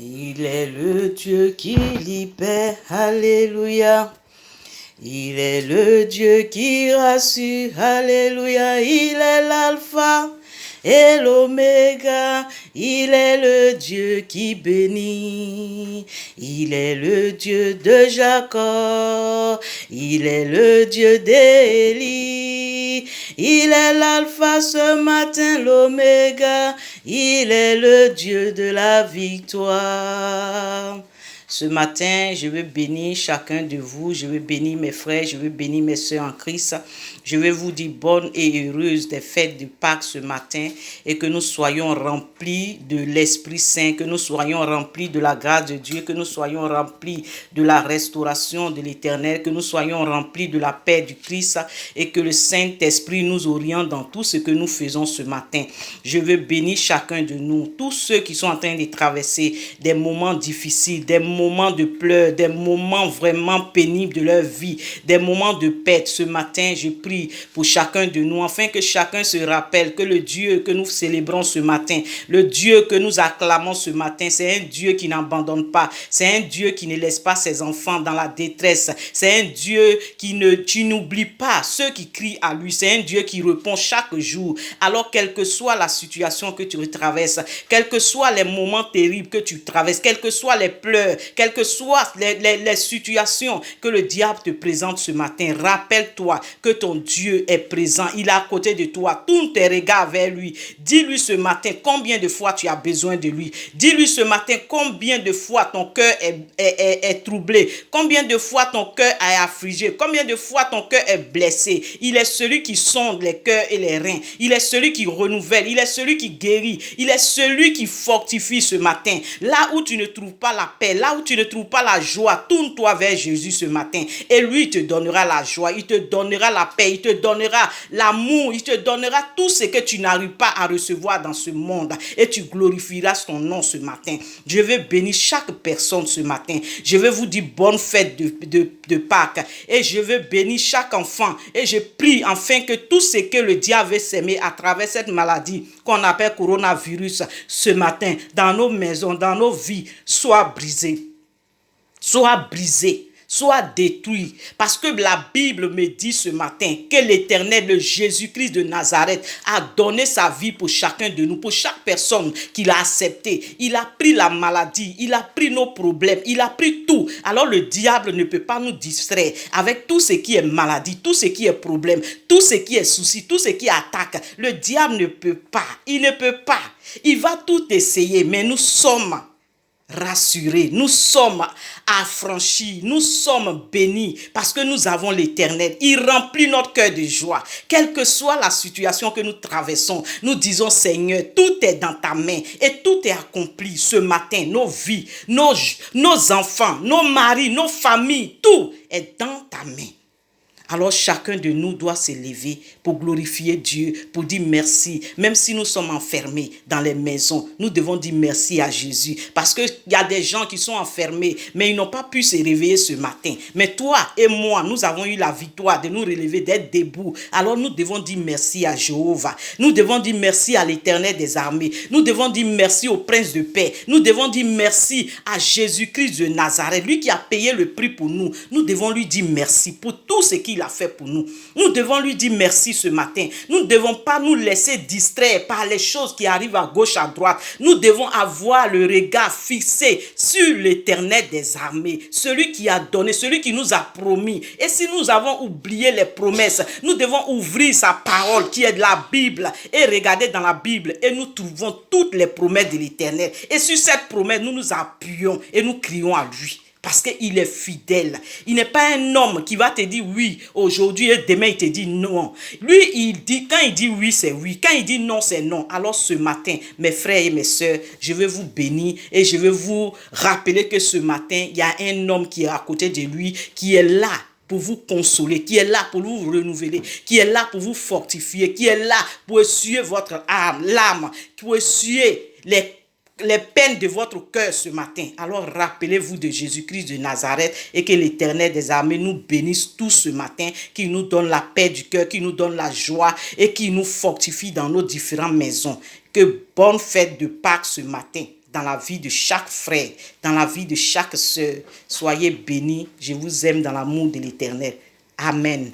Il est le Dieu qui libère, alléluia. Il est le Dieu qui rassure, alléluia. Il est l'alpha et l'oméga. Il est le Dieu qui bénit. Il est le Dieu de Jacob. Il est le Dieu d'Élie. Il est l'alpha ce matin, l'oméga. Il est le Dieu de la victoire. Ce matin, je veux bénir chacun de vous, je veux bénir mes frères, je veux bénir mes soeurs en Christ. Je veux vous dire bonne et heureuse des fêtes de Pâques ce matin et que nous soyons remplis de l'Esprit Saint, que nous soyons remplis de la grâce de Dieu, que nous soyons remplis de la restauration de l'Éternel, que nous soyons remplis de la paix du Christ et que le Saint-Esprit nous oriente dans tout ce que nous faisons ce matin. Je veux bénir chacun de nous, tous ceux qui sont en train de traverser des moments difficiles, des moments de pleurs, des moments vraiment pénibles de leur vie, des moments de paix. Ce matin, je prie pour chacun de nous, afin que chacun se rappelle que le Dieu que nous célébrons ce matin, le Dieu que nous acclamons ce matin, c'est un Dieu qui n'abandonne pas, c'est un Dieu qui ne laisse pas ses enfants dans la détresse, c'est un Dieu qui n'oublie pas ceux qui crient à lui, c'est un Dieu qui répond chaque jour. Alors, quelle que soit la situation que tu traverses, quels que soient les moments terribles que tu traverses, quels que soient les pleurs, quelles que soient les situations que le diable te présente ce matin, rappelle-toi que ton Dieu est présent, il est à côté de toi, tourne tes regards vers lui, dis-lui ce matin combien de fois tu as besoin de lui, dis-lui ce matin combien de fois ton cœur est troublé, combien de fois ton cœur est affligé, combien de fois ton cœur est blessé. Il est celui qui sonde les cœurs et les reins, il est celui qui renouvelle, il est celui qui guérit, il est celui qui fortifie ce matin. Là où tu ne trouves pas la paix, là où tu ne trouves pas la joie, tourne-toi vers Jésus ce matin et lui il te donnera la joie, il te donnera la paix, il te donnera l'amour, il te donnera tout ce que tu n'arrives pas à recevoir dans ce monde et tu glorifieras son nom ce matin. Je veux bénir chaque personne ce matin, je veux vous dire bonne fête de Pâques et je veux bénir chaque enfant et je prie enfin que tout ce que le diable veut s'aimer à travers cette maladie qu'on appelle coronavirus ce matin dans nos maisons, dans nos vies, soit brisé, soit détruit. Parce que la Bible me dit ce matin que l'Éternel, le Jésus-Christ de Nazareth, a donné sa vie pour chacun de nous, pour chaque personne qu'il a accepté. Il a pris la maladie, il a pris nos problèmes, il a pris tout. Alors le diable ne peut pas nous distraire avec tout ce qui est maladie, tout ce qui est problème, tout ce qui est souci, tout ce qui attaque. Le diable ne peut pas, il ne peut pas. Il va tout essayer, mais nous sommes rassurés, nous sommes affranchis, nous sommes bénis parce que nous avons l'Éternel. Il remplit notre cœur de joie. Quelle que soit la situation que nous traversons, nous disons Seigneur, tout est dans ta main et tout est accompli ce matin. Nos vies, nos enfants, nos maris, nos familles, tout est dans ta main. Alors chacun de nous doit se lever pour glorifier Dieu, pour dire merci. Même si nous sommes enfermés dans les maisons, nous devons dire merci à Jésus. Parce qu'il y a des gens qui sont enfermés, mais ils n'ont pas pu se réveiller ce matin. Mais toi et moi, nous avons eu la victoire de nous relever, d'être debout. Alors nous devons dire merci à Jéhovah. Nous devons dire merci à l'Éternel des armées. Nous devons dire merci au Prince de paix. Nous devons dire merci à Jésus-Christ de Nazareth, lui qui a payé le prix pour nous. Nous devons lui dire merci pour tout ce qu'il a fait pour nous. Nous devons lui dire merci ce matin. Nous ne devons pas nous laisser distraire par les choses qui arrivent à gauche, à droite. Nous devons avoir le regard fixé sur l'Éternel des armées, celui qui a donné, celui qui nous a promis. Et si nous avons oublié les promesses, nous devons ouvrir sa parole qui est de la Bible et regarder dans la Bible et nous trouvons toutes les promesses de l'Éternel. Et sur cette promesse, nous nous appuyons et nous crions à lui. Parce qu'il est fidèle. Il n'est pas un homme qui va te dire oui aujourd'hui et demain il te dit non. Lui, il dit, quand il dit oui, c'est oui. Quand il dit non, c'est non. Alors ce matin, mes frères et mes sœurs, je vais vous bénir et je vais vous rappeler que ce matin, il y a un homme qui est à côté de lui, qui est là pour vous consoler, qui est là pour vous renouveler, qui est là pour vous fortifier, qui est là pour essuyer votre l'âme, pour essuyer les peines de votre cœur ce matin. Alors rappelez-vous de Jésus-Christ de Nazareth et que l'Éternel des armées nous bénisse tous ce matin, qui nous donne la paix du cœur, qui nous donne la joie et qui nous fortifie dans nos différentes maisons. Que bonne fête de Pâques ce matin. dans la vie de chaque frère, dans la vie de chaque sœur. Soyez bénis. Je vous aime dans l'amour de l'Éternel. Amen.